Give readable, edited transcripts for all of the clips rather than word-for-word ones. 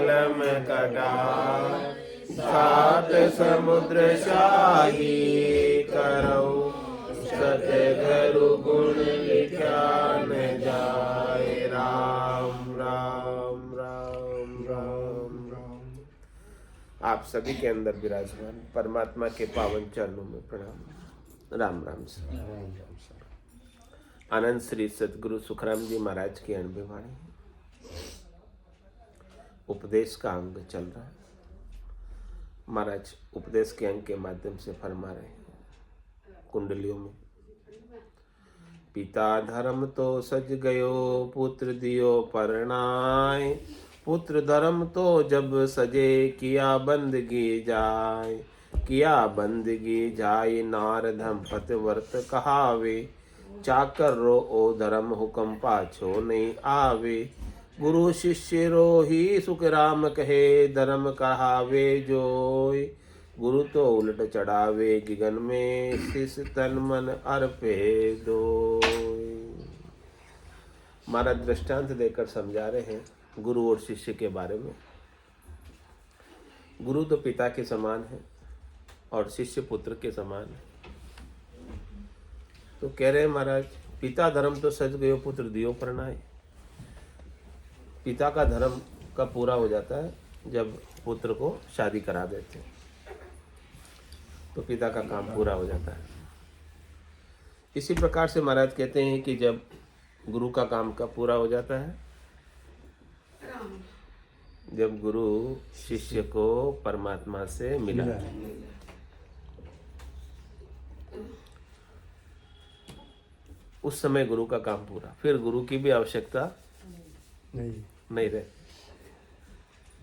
कलम कटा, सात समुद्र शाही करौ, सतगुरु गुण लिखा न जाए। राम राम राम राम राम। आप सभी के अंदर विराजमान परमात्मा के पावन चरणों में प्रणाम। राम राम सर। आनंद श्री सतगुरु सुखराम जी महाराज की अणबे वाणी, उपदेश का अंग चल रहा है। महाराज उपदेश के अंग के माध्यम से फरमा रहे हैं कुंडलियों में, पिता धर्म तो सज गयो, पुत्र दियो परणाय। पुत्र धर्म तो जब सजे, किया बंदगी जाय। किया बंदगी जाय, नार धर्मपत व्रत कहावे। चाकर रो ओ धर्म, हुक्म पाछो नहीं आवे। गुरु शिष्य रो ही सुख राम कहे, धर्म कहावे जोय। गुरु तो उलट चढ़ावे, गिगन में शिष तन मन अर्पे दोय। हमारा दृष्टांत देकर समझा रहे हैं गुरु और शिष्य के बारे में। गुरु तो पिता के समान है और शिष्य पुत्र के समान है। तो कह रहे हैं महाराज, पिता धर्म तो सज गयो, पुत्र दियो परणाय। पिता का धर्म कब पूरा हो जाता है? जब पुत्र को शादी करा देते हैं, तो पिता का काम पूरा हो जाता है। इसी प्रकार से महाराज कहते हैं कि जब गुरु का काम कब पूरा हो जाता है? जब गुरु शिष्य को परमात्मा से मिला। उस समय गुरु का काम पूरा, फिर गुरु की भी आवश्यकता नहीं रहे।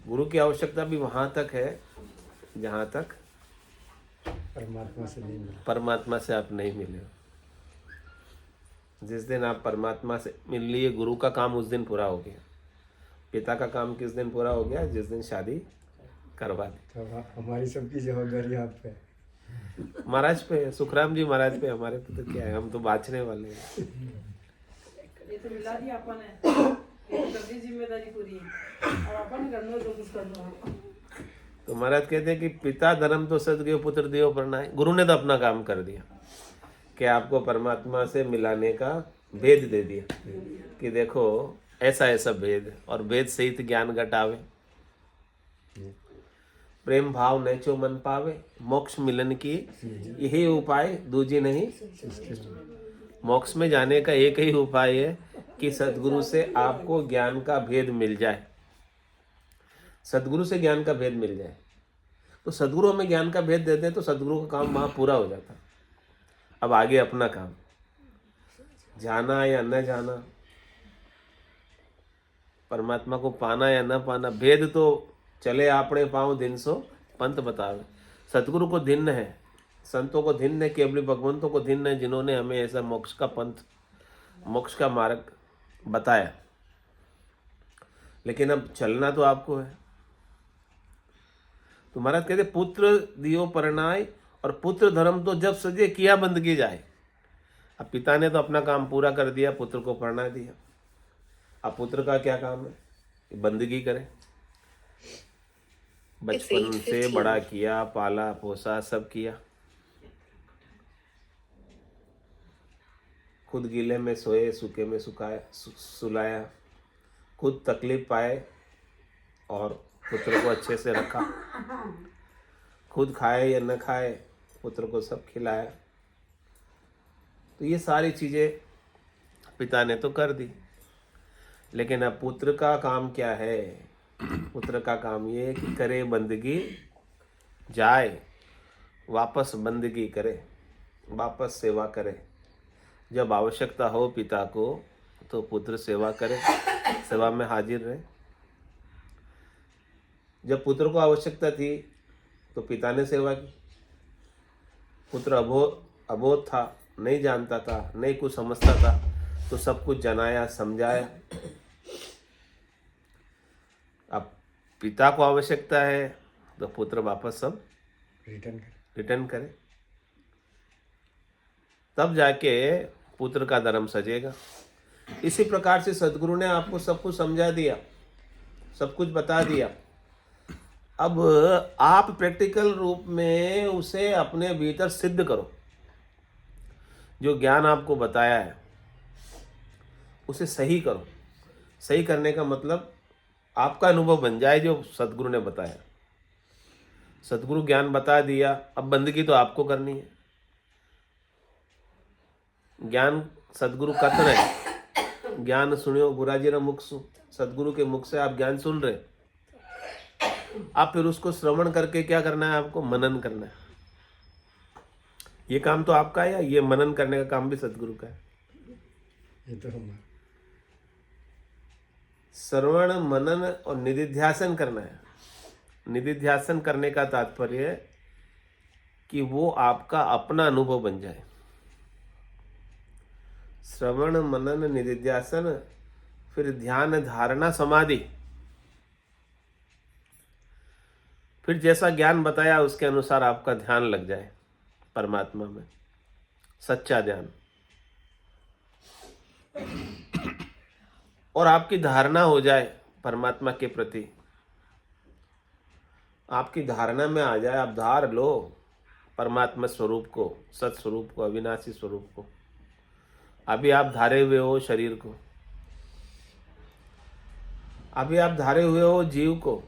गुरु की आवश्यकता भी वहां तक है जहां तक परमात्मा से आप नहीं मिले हो। जिस दिन आप परमात्मा से मिल लिए, गुरु का काम उस दिन पूरा हो गया। पिता का काम किस दिन पूरा हो गया? जिस दिन शादी करवा दी। तो हमारी सबकी जवाबदारी आप पे, महाराज पे, सुखराम जी महाराज पे। हमारे पे तो क्या है, हम तो बाँचने वाले हैं। ये तो मिला दिया अपन है, ये जिम्मेदारी पूरी है, अब अपन करना तो कुछ करना। तो महाराज कहते हैं कि पिता धर्म तो सज गयो, पुत्र दियो परणाय। गुरु ने तो अपना काम कर दिया कि आपको परमात्मा से मिलाने का भेद दे दिया कि देखो ऐसा ऐसा भेद, और भेद सहित ज्ञान घटावे। प्रेम भाव नेचो मन पावे, मोक्ष मिलन की यही उपाय दूजी नहीं। मोक्ष में जाने का एक ही उपाय है कि सदगुरु से आपको ज्ञान का भेद मिल जाए। सदगुरु से ज्ञान का भेद मिल जाए तो सदगुरु हमें ज्ञान का भेद देते हैं, तो सदगुरु का काम वहाँ पूरा हो जाता। अब आगे अपना काम, जाना या न जाना, परमात्मा को पाना या न पाना, भेद तो चले आपने पाँव दिन सो पंथ बतावे। सतगुरु को धिन्न है, संतों को धिन्न है, केवल भगवंतों को धिन्न है जिन्होंने हमें ऐसा मोक्ष का पंथ, मोक्ष का मार्ग बताया। लेकिन अब चलना तो आपको है। तो महाराज कहते पुत्र दियो परणाय, और पुत्र धर्म तो जब सजे, किया बंदगी जाए। अब पिता ने तो अपना काम पूरा कर दिया, पुत्र को पढ़ना दिया। अब पुत्र का क्या काम है? बंदगी करे। बचपन से बड़ा किया, पाला पोसा सब किया, खुद गीले में सोए, सूखे में सुखाया सुलाया, खुद तकलीफ पाए और पुत्र को अच्छे से रखा, खुद खाए या न खाए पुत्र को सब खिलाया। तो ये सारी चीजें पिता ने तो कर दी। लेकिन अब पुत्र का काम क्या है? पुत्र का काम ये है कि करे बंदगी जाए, वापस बंदगी करे, वापस सेवा करे। जब आवश्यकता हो पिता को तो पुत्र सेवा करे, सेवा में हाजिर रहे। जब पुत्र को आवश्यकता थी तो पिता ने सेवा की। पुत्र अबोध था, नहीं जानता था, नहीं कुछ समझता था, तो सब कुछ जनाया, समझाया। अब पिता को आवश्यकता है तो पुत्र वापस सब रिटर्न करे, तब जाके पुत्र का धर्म सजेगा। इसी प्रकार से सदगुरु ने आपको सब कुछ समझा दिया, सब कुछ बता दिया, अब आप प्रैक्टिकल रूप में उसे अपने भीतर सिद्ध करो। जो ज्ञान आपको बताया है उसे सही करो। सही करने का मतलब आपका अनुभव बन जाए जो सदगुरु ने बताया। सदगुरु ज्ञान बता दिया, अब बंदगी तो आपको करनी है। ज्ञान सदगुरु कथ रहे, ज्ञान सुनियो गुराजी रा मुख सु। सदगुरु के मुख से आप ज्ञान सुन रहे, आप फिर उसको श्रवण करके क्या करना है, आपको मनन करना है। ये काम तो आपका है, या ये मनन करने का काम भी सदगुरु का है? ये तो हमारा। श्रवण मनन और निधिध्यासन करना है। निधिध्यासन करने का तात्पर्य है कि वो आपका अपना अनुभव बन जाए। श्रवण मनन निधिध्यासन, फिर ध्यान धारणा समाधि, फिर जैसा ज्ञान बताया उसके अनुसार आपका ध्यान लग जाए परमात्मा में, सच्चा ध्यान। और आपकी धारणा हो जाए परमात्मा के प्रति, आपकी धारणा में आ जाए, आप धार लो परमात्मा स्वरूप को, सत स्वरूप को, अविनाशी स्वरूप को। अभी आप धारे हुए हो शरीर को, अभी आप धारे हुए हो जीव को,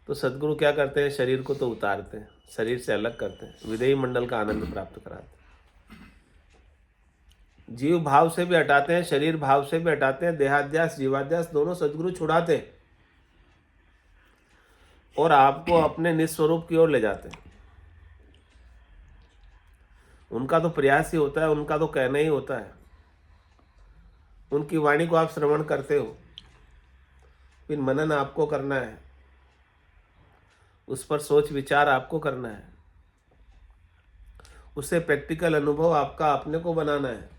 तो सदगुरु क्या करते हैं, शरीर को तो उतारते हैं, शरीर से अलग करते हैं, विदेही मंडल का आनंद प्राप्त कराते हैं। जीव भाव से भी हटाते हैं, शरीर भाव से भी हटाते हैं, देहाध्यास जीवाध्यास दोनों सदगुरु छुड़ाते हैं और आपको अपने निस्वरूप की ओर ले जाते हैं। उनका तो प्रयास ही होता है, उनका तो कहना ही होता है। उनकी वाणी को आप श्रवण करते हो, फिर मनन आपको करना है, उस पर सोच विचार आपको करना है, उससे प्रैक्टिकल अनुभव आपका अपने को बनाना है।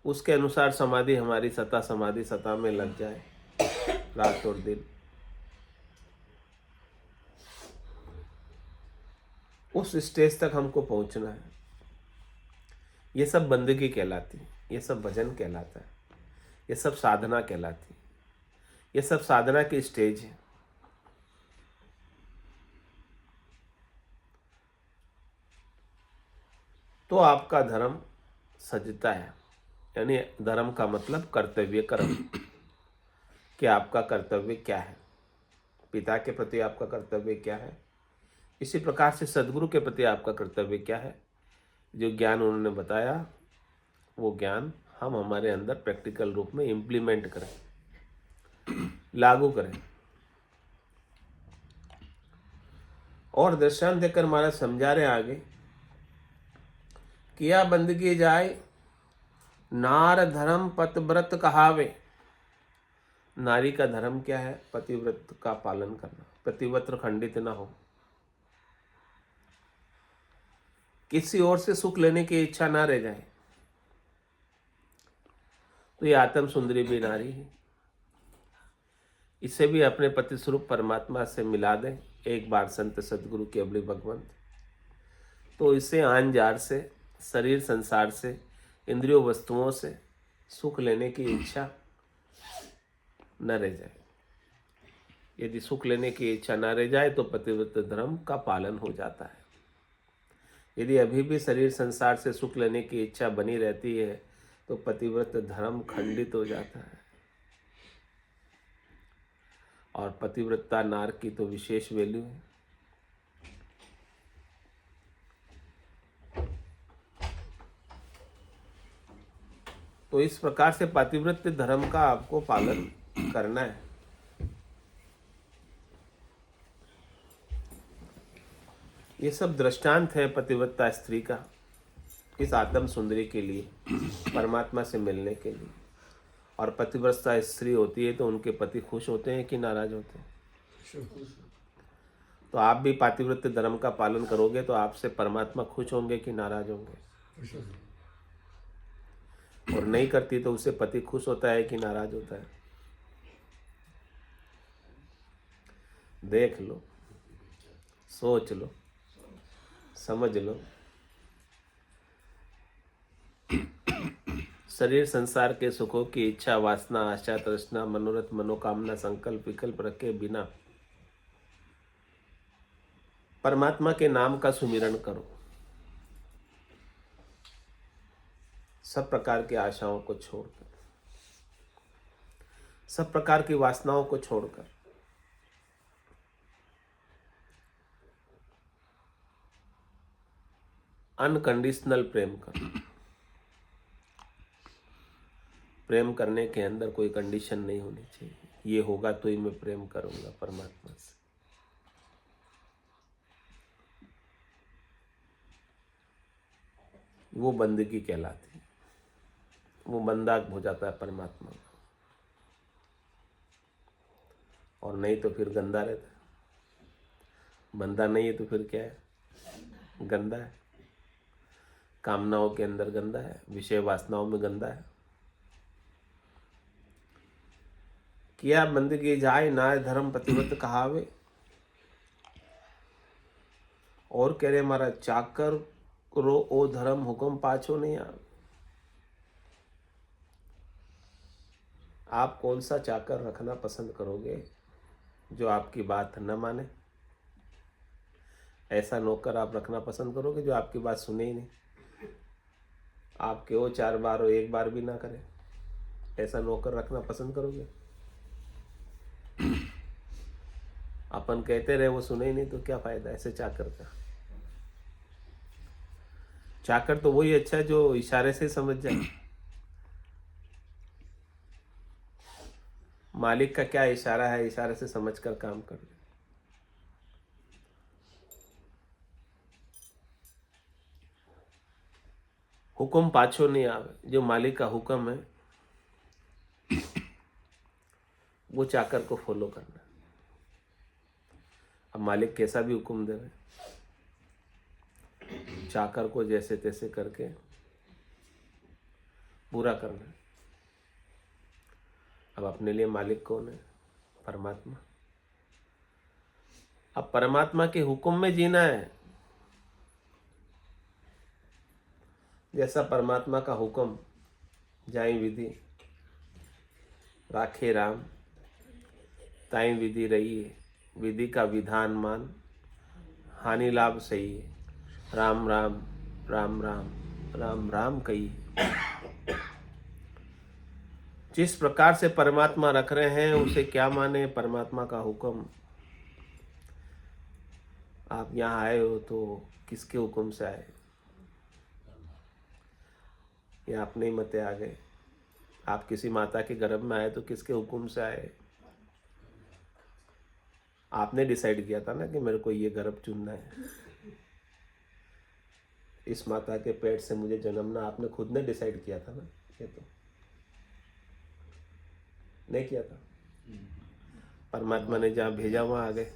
उसके अनुसार समाधि हमारी सता समाधि सता में लग जाए रात और दिन। उस स्टेज तक हमको पहुंचना है। ये सब बंदगी कहलाती है, ये सब भजन कहलाता है, ये सब साधना कहलाती है, ये सब साधना की स्टेज है। तो आपका धर्म सजता है। यानी धर्म का मतलब कर्तव्य कर्म, कि आपका कर्तव्य क्या है, पिता के प्रति आपका कर्तव्य क्या है, इसी प्रकार से सदगुरु के प्रति आपका कर्तव्य क्या है। जो ज्ञान उन्होंने बताया वो ज्ञान हम हमारे अंदर प्रैक्टिकल रूप में इम्प्लीमेंट करें, लागू करें। और दृष्टांत देकर महाराज समझा रहे आगे, किया बंदगी जाए नार धर्म पतिव्रत कहावे। नारी का धर्म क्या है, पतिव्रत का पालन करना, पतिव्रत खंडित ना हो, किसी और से सुख लेने की इच्छा ना रह जाए। तो ये आत्म सुंदरी भी नारी है, इसे भी अपने पति स्वरूप परमात्मा से मिला दें एक बार संत सदगुरु के अबली भगवंत, तो इसे आन जार से, शरीर संसार से, इंद्रियों वस्तुओं से सुख लेने की इच्छा न रह जाए। यदि सुख लेने की इच्छा न रह जाए तो पतिव्रत धर्म का पालन हो जाता है। यदि अभी भी शरीर संसार से सुख लेने की इच्छा बनी रहती है तो पतिव्रत धर्म खंडित हो जाता है। और पतिव्रता नार की तो विशेष वैल्यू है। तो इस प्रकार से पतिव्रत धर्म का आपको पालन करना है। ये सब दृष्टांत है पतिव्रता स्त्री का इस आत्म सुंदरी के लिए, परमात्मा से मिलने के लिए। और पतिव्रता स्त्री होती है तो उनके पति खुश होते हैं कि नाराज होते हैं? तो आप भी पतिव्रत धर्म का पालन करोगे तो आपसे परमात्मा खुश होंगे कि नाराज होंगे? और नहीं करती तो उससे पति खुश होता है कि नाराज होता है? देख लो, सोच लो, समझ लो। शरीर संसार के सुखों की इच्छा वासना आशा तृष्णा मनोरथ मनोकामना संकल्प विकल्प रखे बिना परमात्मा के नाम का सुमिरन करो। सब प्रकार की आशाओं को छोड़कर, सब प्रकार की वासनाओं को छोड़कर अनकंडीशनल प्रेम करो। प्रेम करने के अंदर कोई कंडीशन नहीं होनी चाहिए, ये होगा तो ही मैं प्रेम करूंगा परमात्मा से। वो बंदगी कहलाती है, वो बंदा हो जाता है परमात्मा का, और नहीं तो फिर गंदा रहता है। बंदा नहीं है तो फिर क्या है? गंदा है, कामनाओं के अंदर गंदा है, विषय वासनाओं में गंदा है। किया बंदगी जाए नाय धर्म पतिव्रत कहावे, और कह रहे हमारा चाकर रो ओ धर्म हुक्म पाछो नहीं आवे। आप कौन सा चाकर रखना पसंद करोगे जो आपकी बात न माने? ऐसा नौकर आप रखना पसंद करोगे जो आपकी बात सुने ही नहीं, आपके वो 4 बार हो 1 बार भी ना करे? ऐसा नौकर रखना पसंद करोगे? अपन कहते रहे वो सुने ही नहीं तो क्या फायदा ऐसे चाकर का? चाकर तो वही अच्छा है जो इशारे से समझ जाए मालिक का क्या इशारा है, इशारे से समझकर काम कर ले। हुक्म पाछो नहीं आवे, जो मालिक का हुक्म है वो चाकर को फॉलो करना। अब मालिक कैसा भी हुक्म दे, चाकर को जैसे तैसे करके पूरा करना। अब अपने लिए मालिक कौन है? परमात्मा। अब परमात्मा के हुक्म में जीना है, जैसा परमात्मा का हुक्म जाई विधि राखे राम, ताई विधि रही है, विधि का विधान मान, हानि लाभ सही है। राम राम राम राम राम राम कहिए। जिस प्रकार से परमात्मा रख रहे हैं उसे क्या माने? परमात्मा का हुक्म। आप यहाँ आए हो तो किसके हुक्म से आए? या अपने ही मते आ गए? आप किसी माता के गर्भ में आए तो किसके हुक्म से आए? आपने डिसाइड किया था ना कि मेरे को ये गर्भ चुनना है, इस माता के पेट से मुझे जन्मना। आपने खुद ने डिसाइड किया था ना, ये तो नहीं किया था। परमात्मा ने जहाँ भेजा वहाँ आ गए,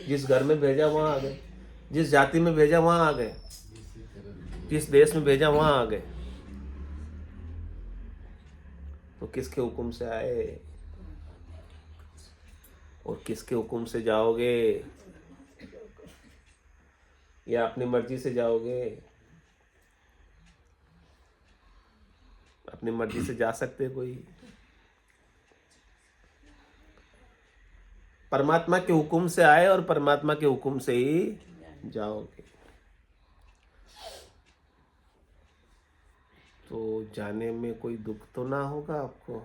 जिस घर में भेजा वहाँ आ गए, जिस जाति में भेजा वहाँ आ गए, जिस देश में भेजा वहाँ आ गए। तो किसके हुक्म से आए और किसके हुक्म से जाओगे? या अपनी मर्जी से जाओगे? अपनी मर्जी से जा सकते कोई? परमात्मा के हुक्म से आए और परमात्मा के हुक्म से ही जाओगे। तो जाने में कोई दुख तो ना होगा आपको?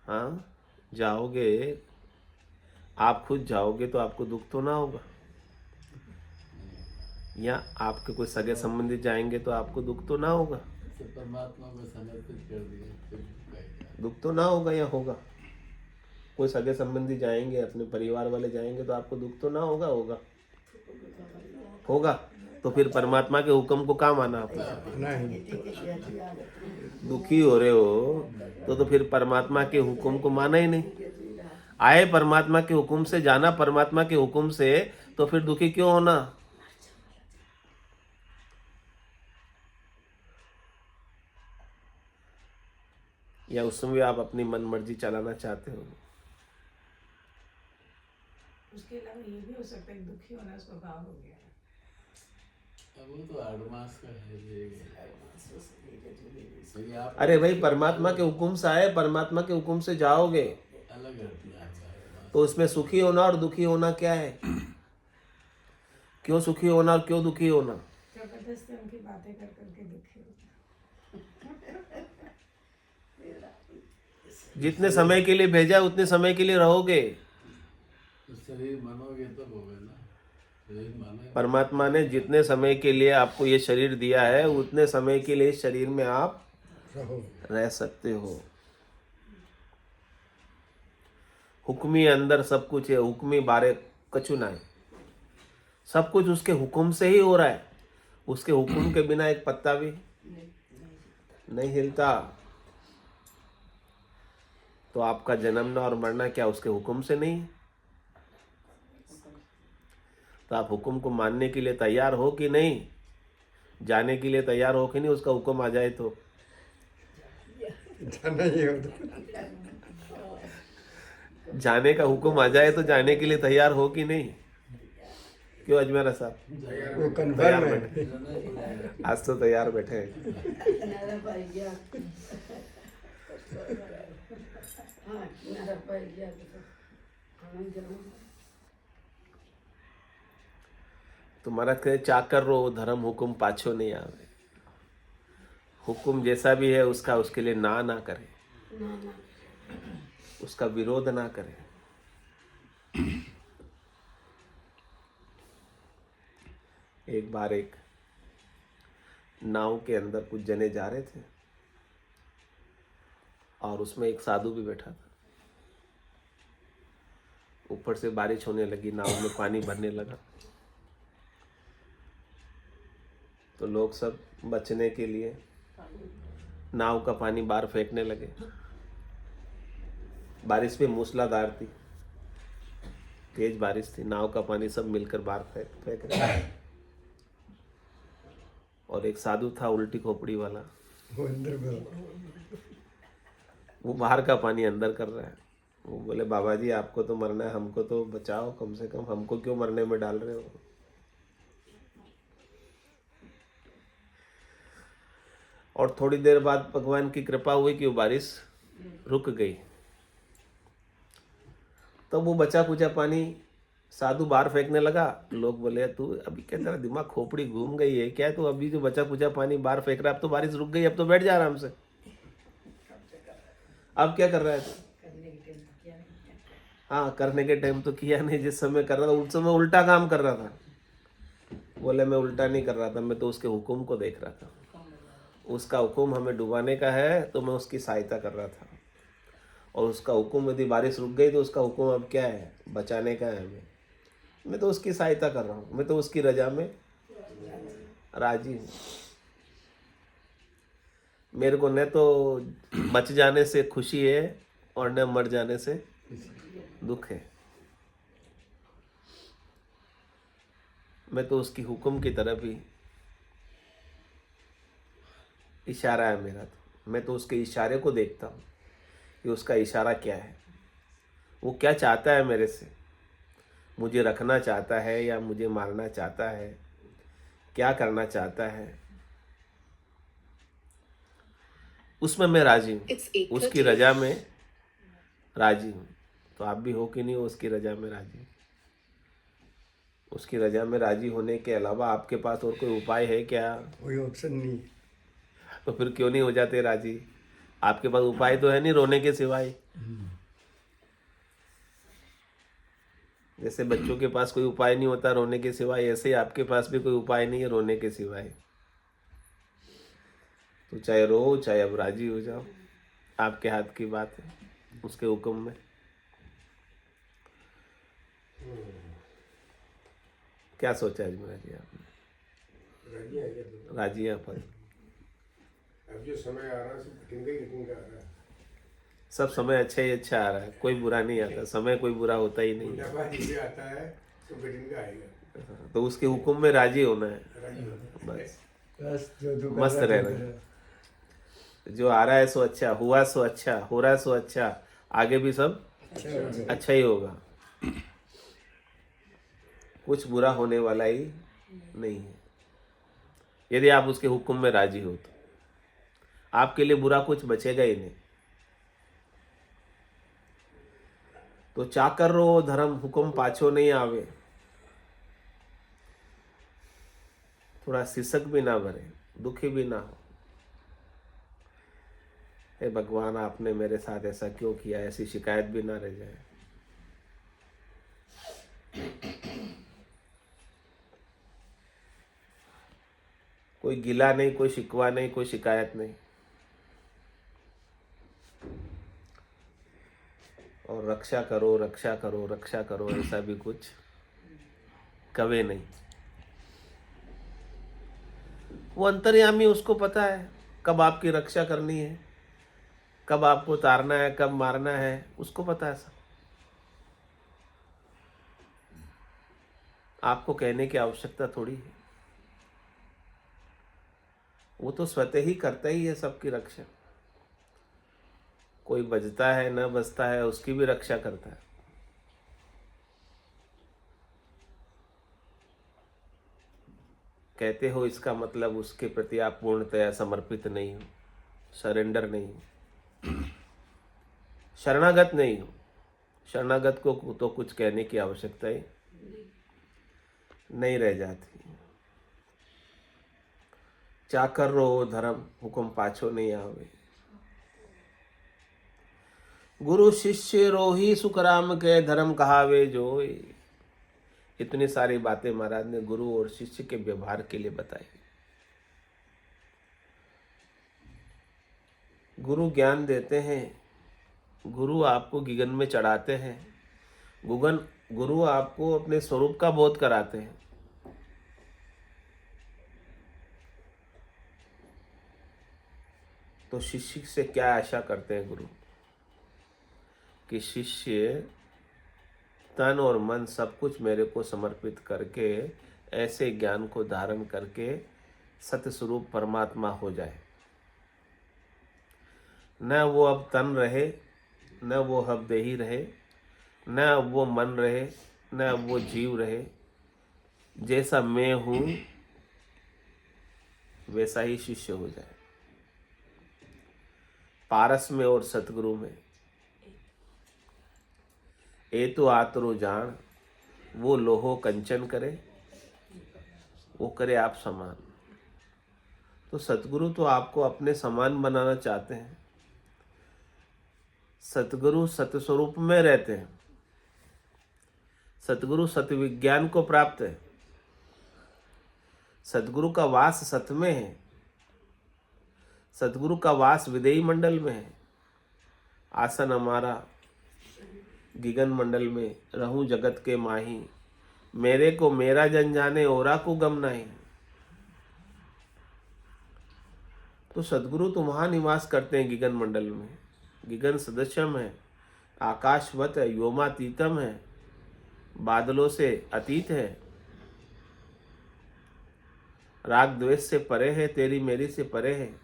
हाँ, जाओगे, आप खुद जाओगे तो आपको दुख तो ना होगा? या आपके कोई सगे संबंधी जाएंगे तो आपको दुख तो ना होगा? परमात्मा को समर्पित कर दिए, दुख तो ना होगा या होगा? कोई सगे संबंधी जाएंगे, अपने परिवार वाले जाएंगे तो आपको दुख तो ना होगा? होगा? होगा? तो फिर परमात्मा के हुक्म को क्या माना आपने? दुखी हो रहे हो तो फिर परमात्मा के हुक्म को माना ही नहीं। आए परमात्मा के हुक्म से, जाना परमात्मा के हुक्म से, तो फिर दुखी क्यों होना? या उसमें भी आप अपनी मन मर्जी चलाना चाहते हो? उसके अलावा ये भी हो सकता है कि दुखी होना स्वभाव हो गया है। अब वो तो 8 मास का है ये। लेकिन आप अरे भाई, परमात्मा के हुक्म से आए, परमात्मा के हुक्म से जाओगे, अलग हटती है आपका 8 मास। तो उसमें सुखी होना और दुखी होना क्या है? क्यों सुखी होना और क्यों दुखी होना? जबरदस्ती उनकी बातें कर करके दुखी होता। जितने समय के लिए भेजा उतने समय के लिए रहोगे। तो शरीर मानोगे तब होगा ना, शरीर माने। परमात्मा ने जितने समय के लिए आपको ये शरीर दिया है उतने समय के लिए इस शरीर में आप रह सकते हो। हुक्मी अंदर सब कुछ है, हुक्मी बारे कछु ना है। सब कुछ उसके हुक्म से ही हो रहा है। उसके हुक्म के बिना एक पत्ता भी नहीं हिलता। तो आपका जन्मना और मरना क्या उसके हुक्म से नहीं? तो आप हुक्म को मानने के लिए तैयार हो कि नहीं? जाने के लिए तैयार हो कि नहीं? उसका हुक्म आ जाए तो जाना ही होता। जाने का हुक्म आ जाए तो जाने के लिए तैयार हो कि नहीं? क्यों अजमेरा साहब? वो तैयार कन्फर्म है। बैठे, आज तो तैयार बैठे हैं। तुम्हारा कहे चाकर रो धर्म हुक्म पाछो नहीं आवे। हुक्म जैसा भी है उसका उसके लिए ना करे, उसका विरोध ना करे। एक बार एक नाव के अंदर कुछ जने जा रहे थे और उसमें एक साधु भी बैठा था। ऊपर से बारिश होने लगी, नाव में पानी भरने लगा, तो लोग सब बचने के लिए नाव का पानी बाहर फेंकने लगे। बारिश भी मूसलाधार थी, तेज बारिश थी, नाव का पानी सब मिलकर बाहर फेंक रहे। और एक साधु था उल्टी खोपड़ी वाला, वो अंदर में वो बाहर का पानी अंदर कर रहा है। वो बोले बाबा जी आपको तो मरना है, हमको तो बचाओ, कम से कम हमको क्यों मरने में डाल रहे हो? और थोड़ी देर बाद भगवान की कृपा हुई कि वो बारिश रुक गई। तो वो बचा कुचा पानी साधु बाहर फेंकने लगा। लोग बोले तू अभी क्या, तेरा दिमाग खोपड़ी घूम गई है क्या? तू अभी जो बचा कुचा पानी बाहर फेंक रहा है, अब तो बारिश रुक गई, अब तो बैठ जा आराम से। अब क्या कर रहा है तू? हाँ, करने के टाइम तो किया नहीं, जिस समय कर रहा था उस समय उल्टा काम कर रहा था। बोले मैं उल्टा नहीं कर रहा था, मैं तो उसके हुक्म को देख रहा था। उसका हुक्म हमें डुबाने का है तो मैं उसकी सहायता कर रहा था। और उसका हुक्म यदि बारिश रुक गई तो उसका हुक्म अब क्या है? बचाने का है हमें। मैं तो उसकी सहायता कर रहा हूँ, मैं तो उसकी रजा में राजी हूँ। मेरे को न तो बच जाने से खुशी है और न मर जाने से दुख है। मैं तो उसकी हुक्म की तरफ ही इशारा है मेरा। तो मैं तो उसके इशारे को देखता हूँ कि उसका इशारा क्या है, वो क्या चाहता है मेरे से। मुझे रखना चाहता है या मुझे मारना चाहता है, क्या करना चाहता है, उसमें मैं राजी हूँ, उसकी रजा में राजी हूँ। तो आप भी हो कि नहीं हो उसकी रजा में राजी? उसकी रजा में राजी होने के अलावा आपके पास और कोई उपाय है क्या? कोई ऑप्शन नहीं। तो फिर क्यों नहीं हो जाते राजी? आपके पास उपाय तो है नहीं रोने के सिवाय। जैसे बच्चों के पास कोई उपाय नहीं होता रोने के सिवाय, ऐसे ही आपके पास भी कोई उपाय नहीं है रोने के सिवाय। तो चाहे रो चाहे अब राजी हो जाओ, आपके हाथ की बात है, उसके हुक्म में। क्या सोचा अजमेरा जी आपने? राजी है पर अब जो समय आ रहा है सब कठिन का आ रहा है। सब समय अच्छा ही अच्छा आ रहा है, कोई बुरा नहीं आता। समय कोई बुरा होता ही नहीं है। बुढ़ापा जिसे आता है तो कठिन का आएगा। तो उसके हुक्म में राजी होना है, राजी होना है। बस बस जो दुख मस्त कर रहा है, रहना। जो आ रहा है सो अच्छा, हुआ सो अच्छा, हो रहा है सो अच्छा, आगे भी सब अच्छा होगा। अच्छा ही होगा। कुछ बुरा होने वाला ही नहीं है। यदि आप उसके हुक्म में राजी हो तो आपके लिए बुरा कुछ बचेगा ही नहीं। तो चाकर रो धर्म हुक्म पाछो नहीं आवे, थोड़ा सिसक भी ना भरे, दुखी भी ना हो, हे भगवान आपने मेरे साथ ऐसा क्यों किया, ऐसी शिकायत भी ना रह जाए। कोई गिला नहीं, कोई शिकवा नहीं, कोई शिकायत नहीं। और रक्षा करो रक्षा करो रक्षा करो, ऐसा भी कुछ कवे नहीं। वो अंतर्यामी, उसको पता है कब आपकी रक्षा करनी है, कब आपको तारना है, कब मारना है, उसको पता है सब। आपको कहने की आवश्यकता थोड़ी है, वो तो स्वतः ही करता ही है सबकी रक्षा। कोई बचता है न बचता है, उसकी भी रक्षा करता है। कहते हो इसका मतलब उसके प्रति आप पूर्णतया समर्पित नहीं हो, सरेंडर नहीं हो, शरणागत नहीं हो। शरणागत को तो कुछ कहने की आवश्यकता ही नहीं रह जाती। चाकर रो धर्म हुक्म पाछो नहीं आवे, गुरु शिष्य रोही सुखराम के धर्म कहावे जोय। इतनी सारी बातें महाराज ने गुरु और शिष्य के व्यवहार के लिए बताई। गुरु ज्ञान देते हैं, गुरु आपको गिगन में चढ़ाते हैं, गुरु आपको अपने स्वरूप का बोध कराते हैं। तो शिष्य से क्या आशा करते हैं गुरु, कि शिष्य तन और मन सब कुछ मेरे को समर्पित करके ऐसे ज्ञान को धारण करके सत्य स्वरूप परमात्मा हो जाए। न वो अब तन रहे, न वो अब देही रहे, न अब वो मन रहे, न अब वो जीव रहे। जैसा मैं हूं वैसा ही शिष्य हो जाए। पारस में और सतगुरु में ए तो आतरो जान, वो लोहो कंचन करे, वो करे आप समान। तो सतगुरु तो आपको अपने समान बनाना चाहते हैं। सतगुरु सत्य स्वरूप में रहते हैं। सतगुरु सत्य विज्ञान को प्राप्त है। सतगुरु का वास सत्य में है। सतगुरु का वास विदेही मंडल में है। आसन हमारा गिगन मंडल में, रहूं जगत के माही, मेरे को मेरा जन जाने औरा को गम नहीं। तो सदगुरु तो वहां निवास करते हैं गिगन मंडल में। गिगन सदस्यम है, आकाशवत है, व्योमातीतम है, बादलों से अतीत है, राग द्वेष से परे है, तेरी मेरी से परे है।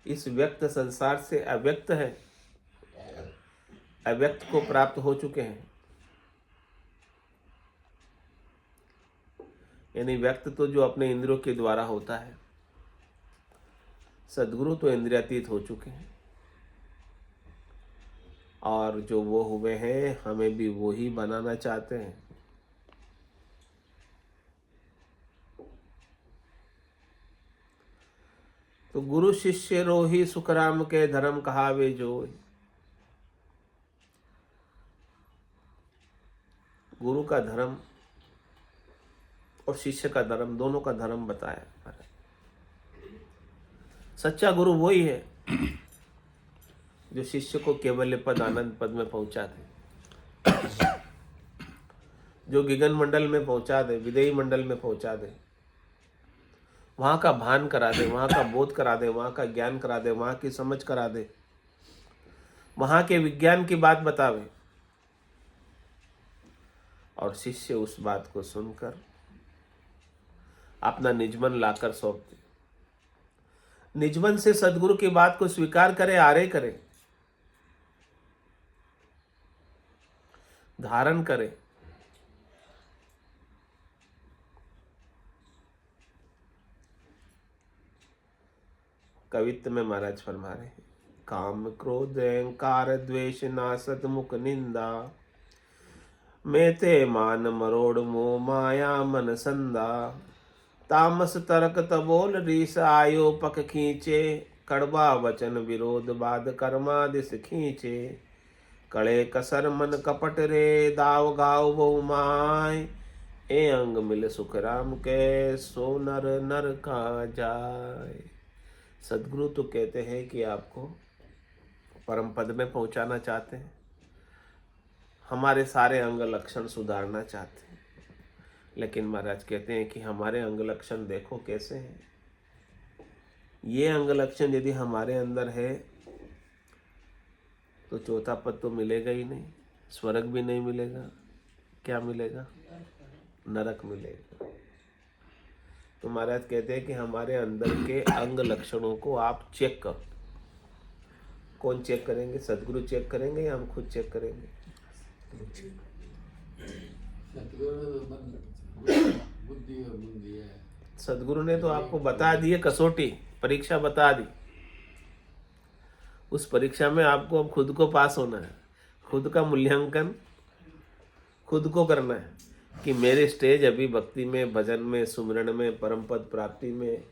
इस व्यक्त संसार से अव्यक्त है, अव्यक्त को प्राप्त हो चुके हैं। यानी व्यक्त तो जो अपने इंद्रियों के द्वारा होता है, सद्गुरु तो इंद्रियातीत हो चुके हैं। और जो वो हुए हैं, हमें भी वो ही बनाना चाहते हैं। तो गुरु शिष्य रोही सुखराम के धर्म कहावे जोय। गुरु का धर्म और शिष्य का धर्म, दोनों का धर्म बताया। सच्चा गुरु वही है जो शिष्य को केवल पद आनंद पद में पहुंचा दे, जो गिगन मंडल में पहुंचा दे, विदेही मंडल में पहुंचा दे, वहां का भान करा दे, वहां का बोध करा दे, वहां का ज्ञान करा दे, वहां की समझ करा दे, वहां के विज्ञान की बात बतावे। और शिष्य उस बात को सुनकर अपना निजमन लाकर सौंप दे। निजमन से सदगुरु की बात को स्वीकार करे, आरे करे, धारण करे। कवित्व में महाराज फरमा रहे हैं, काम क्रोध अहंकार द्वेष नासत मुख निंदा, मैं ते मान मरोड़ मोह माया मन संदा, तामस तरक तबोल रीस आयो पक खींचे, कड़वा वचन विरोध बाद कर्मादिस खींचे, कड़े कसर मन कपट रे दाव गाव बहु माय, ए अंग मिल सुख राम के सो नर नर का जाय। सदगुरु तो कहते हैं कि आपको परम पद में पहुंचाना चाहते हैं, हमारे सारे अंग लक्षण सुधारना चाहते हैं, लेकिन महाराज कहते हैं कि हमारे अंग लक्षण देखो कैसे हैं। ये अंग लक्षण यदि हमारे अंदर है तो चौथा पद तो मिलेगा ही नहीं, स्वर्ग भी नहीं मिलेगा, क्या मिलेगा? नरक मिलेगा। तो महाराज कहते हैं कि हमारे अंदर के अंग लक्षणों को आप चेक करो। कौन चेक करेंगे? सदगुरु चेक करेंगे या हम खुद चेक करेंगे? सतगुरु ने तो मन बुद्धि और मन दिया है। सदगुरु ने तो आपको बता दी है, कसौटी परीक्षा बता दी। उस परीक्षा में आपको अब खुद को पास होना है, खुद का मूल्यांकन खुद को करना है कि मेरे स्टेज अभी भक्ति में, भजन में, सुमिरन में, परम पद प्राप्ति में,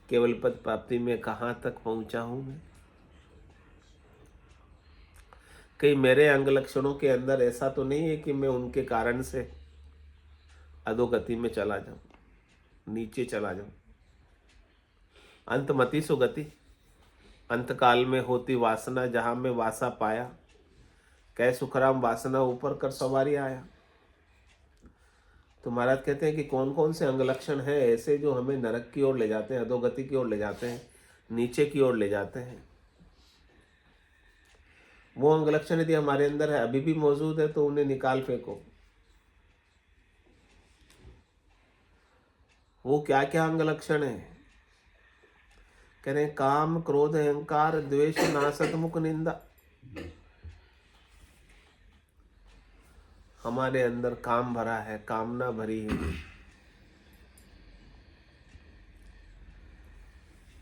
केवल पद प्राप्ति में कहाँ तक पहुंचा हूं मैं। कहीं मेरे अंग लक्षणों के अंदर ऐसा तो नहीं है कि मैं उनके कारण से अधोगति में चला जाऊं, नीचे चला जाऊं। अंतमति सुगति, अंत काल में होती वासना, जहां में वासा पाया, कह सुखराम वासना ऊपर कर सवारी आया। तो महाराज कहते हैं कि कौन कौन से अंग लक्षण हैं ऐसे जो हमें नरक की ओर ले जाते हैं, अधोगति की ओर ले जाते हैं, नीचे की ओर ले जाते हैं। वो अंग लक्षण यदि हमारे अंदर है, अभी भी मौजूद है, तो उन्हें निकाल फेंको। वो क्या क्या अंग लक्षण है? कह रहे हैं काम क्रोध अहंकार द्वेष नासत मुख निंदा। हमारे अंदर काम भरा है, कामना भरी है।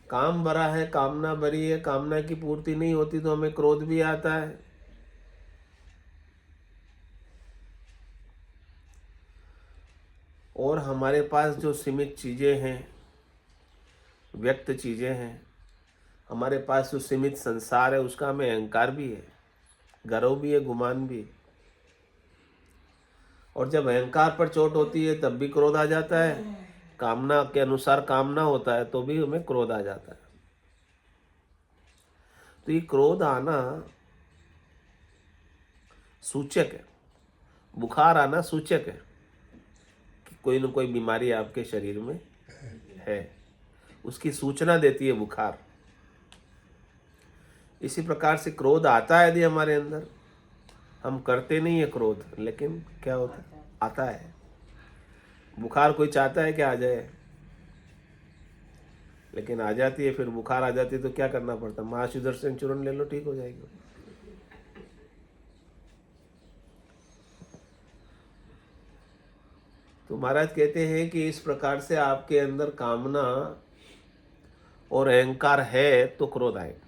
काम भरा है, कामना भरी है, कामना की पूर्ति नहीं होती तो हमें क्रोध भी आता है। और हमारे पास जो सीमित चीजें हैं, व्यक्त चीजें हैं, हमारे पास जो सीमित संसार है, उसका हमें अहंकार भी है, गर्व भी है, गुमान भी है। और जब अहंकार पर चोट होती है तब भी क्रोध आ जाता है, कामना के अनुसार काम ना होता है तो भी हमें क्रोध आ जाता है। तो ये क्रोध आना सूचक है, बुखार आना सूचक है कि कोई न कोई बीमारी आपके शरीर में है, उसकी सूचना देती है बुखार। इसी प्रकार से क्रोध आता है यदि हमारे अंदर, हम करते नहीं है क्रोध, लेकिन क्या होता है? आता है। बुखार कोई चाहता है कि आ जाए, लेकिन आ जाती है। फिर बुखार आ जाती है तो क्या करना पड़ता है? महासुदर्शन चूर्ण ले लो, ठीक हो जाएगी। तो महाराज कहते हैं कि इस प्रकार से आपके अंदर कामना और अहंकार है तो क्रोध आएगा।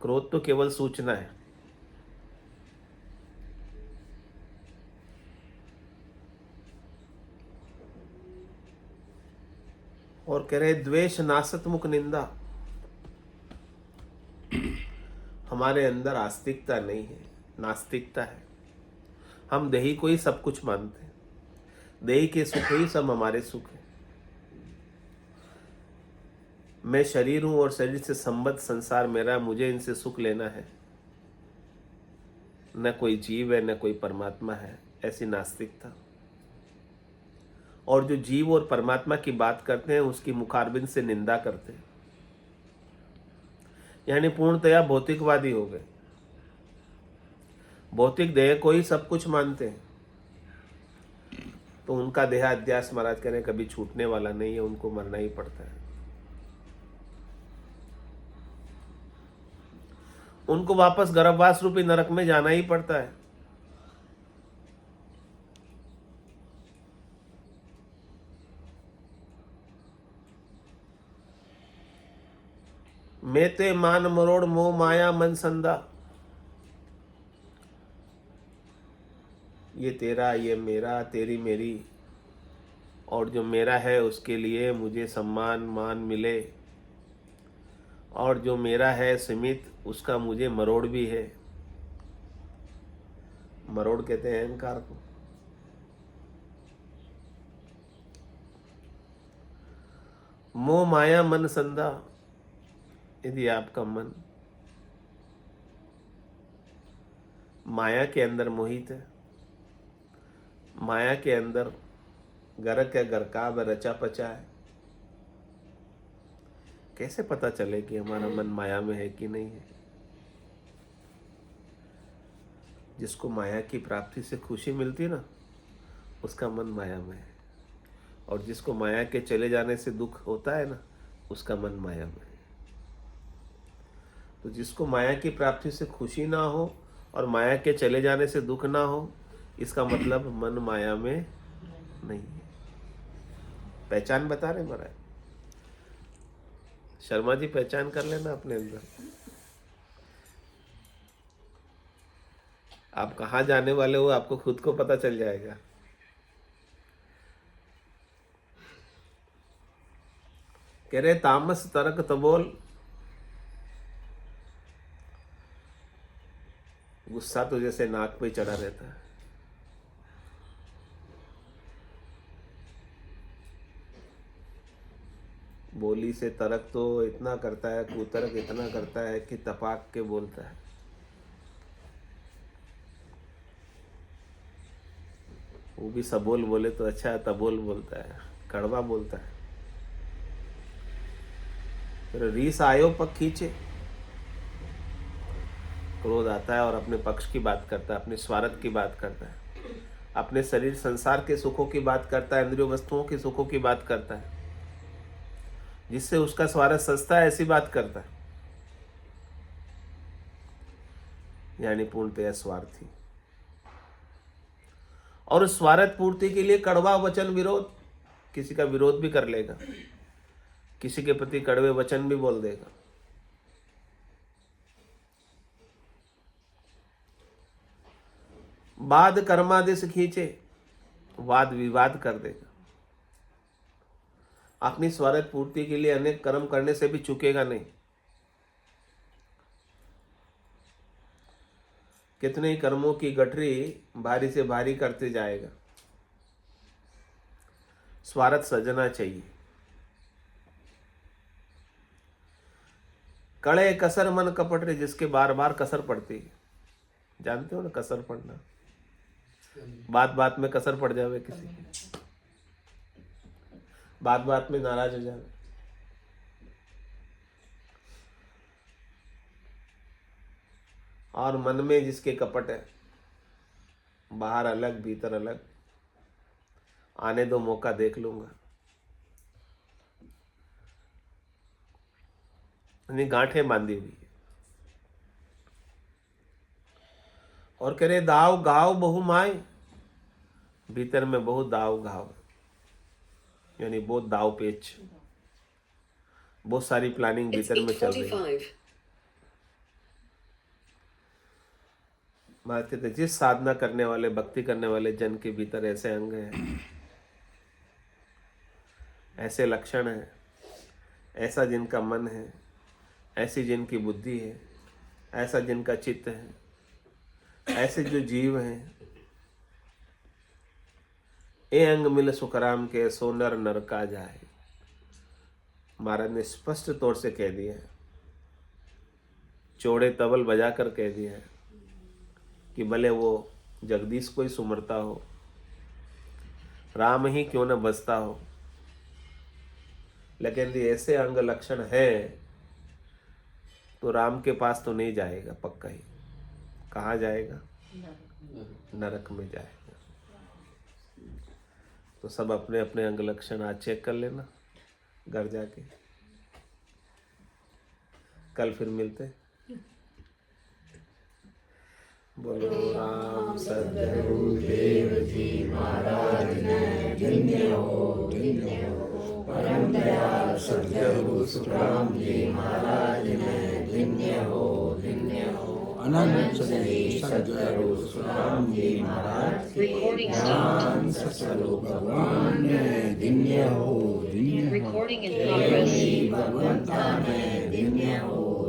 क्रोध तो केवल सूचना है। और कह रहे द्वेष नासत मुख निंदा। हमारे अंदर आस्तिकता नहीं है, नास्तिकता है। हम देही को ही सब कुछ मानते हैं, देही के सुख ही सब हमारे सुख है। मैं शरीर हूं और शरीर से संबद्ध संसार मेरा, मुझे इनसे सुख लेना है। न कोई जीव है, न कोई परमात्मा है, ऐसी नास्तिकता। और जो जीव और परमात्मा की बात करते हैं उसकी मुखारबिंद से निंदा करते हैं, यानी पूर्णतया भौतिकवादी हो गए। भौतिक देह को ही सब कुछ मानते हैं, तो उनका देहाध्यास महाराज कह रहे कभी छूटने वाला नहीं है, उनको मरना ही पड़ता है। उनको वापस गर्भवास रूपी नरक में जाना ही पड़ता है। मैं ते मान मरोड़ मोह माया मन संदा। ये तेरा, ये मेरा, तेरी मेरी, और जो मेरा है उसके लिए मुझे सम्मान मान मिले, और जो मेरा है सीमित उसका मुझे मरोड़ भी है। मरोड़ कहते हैं अहंकार को। मोह माया मन संधा। यदि आपका मन माया के अंदर मोहित है, माया के अंदर गर्क है, गरकाब है, रचा पचा है, कैसे पता चले कि हमारा मन माया में है कि नहीं है? जिसको माया की प्राप्ति से खुशी मिलती है ना, उसका मन माया में है, और जिसको माया के चले जाने से दुख होता है ना, उसका मन माया में है। तो जिसको माया की प्राप्ति से खुशी ना हो और माया के चले जाने से दुख ना हो, इसका मतलब मन माया में नहीं है। पहचान बता रहे महाराज शर्मा जी, पहचान कर लेना अपने अंदर। आप कहाँ जाने वाले हो आपको खुद को पता चल जाएगा। कह रहे तामस तरक तबोल। गुस्सा तो जैसे नाक पे चढ़ा रहता है। बोली से तरक तो इतना करता है, कुतरक इतना करता है कि तपाक के बोलता है। वो भी सबोल बोले तो अच्छा है, तबोल बोलता है, कड़वा बोलता है। फिर रीस आयो पक खींचे। क्रोध आता है और अपने पक्ष की बात करता है, अपने स्वार्थ की बात करता है, अपने शरीर संसार के सुखों की बात करता है, इंद्रियों वस्तुओं के सुखों की बात करता है, जिससे उसका स्वार्थ सस्ता है ऐसी बात करता है, यानी पूर्णतया स्वार्थी। और उस स्वार्थ पूर्ति के लिए कड़वा वचन विरोध, किसी का विरोध भी कर लेगा, किसी के प्रति कड़वे वचन भी बोल देगा। बाद कर्मादेश खींचे, वाद विवाद कर देगा। अपनी स्वार्थ पूर्ति के लिए अनेक कर्म करने से भी चूकेगा नहीं। कितने ही कर्मों की गठरी भारी से भारी करते जाएगा। स्वार्थ सजना चाहिए। कड़े कसर मन कपट रे, जिसके बार बार कसर पड़ती है। जानते हो ना कसर पड़ना, बात बात में कसर पड़ जावे किसी की, बात बात में नाराज हो जावे। और मन में जिसके कपट है, बाहर अलग भीतर अलग, आने दो मौका देख लूंगा, गांठें बांधी हुई है। और कह रहे दाव गाव बहु माय, भीतर में बहुत दाव घाव, यानी बहुत दाव पेच, बहुत सारी प्लानिंग भीतर में चल रही है। बात कहते जिस साधना करने वाले, भक्ति करने वाले जन के भीतर ऐसे अंग हैं, ऐसे लक्षण हैं, ऐसा जिनका मन है, ऐसी जिनकी बुद्धि है, ऐसा जिनका चित्त है, ऐसे जो जीव हैं, ए अंग मिल सुखराम के सो नर नर का जाए। महाराज ने स्पष्ट तौर से कह दिया है, चौड़े तबल बजाकर कह दिया है कि भले वो जगदीश को ही सुमरता हो, राम ही क्यों न बसता हो, लेकिन यदि ऐसे अंग लक्षण है तो राम के पास तो नहीं जाएगा पक्का ही। कहाँ जाएगा? नरक में जाएगा। तो सब अपने अपने अंग लक्षण आज चेक कर लेना घर जाके। कल फिर मिलते। बोलो राम सत्य गुरुदेव जी महाराज ने धन्य हो परम दयाल सद्गुरु सुखराम जी महाराज ने धन्य हो अनंत श्री सद्गुरु सुखराम जी महाराज ज्ञान स्वरूप भगवान ने धन्य हो Recording in progress. भगवंता ने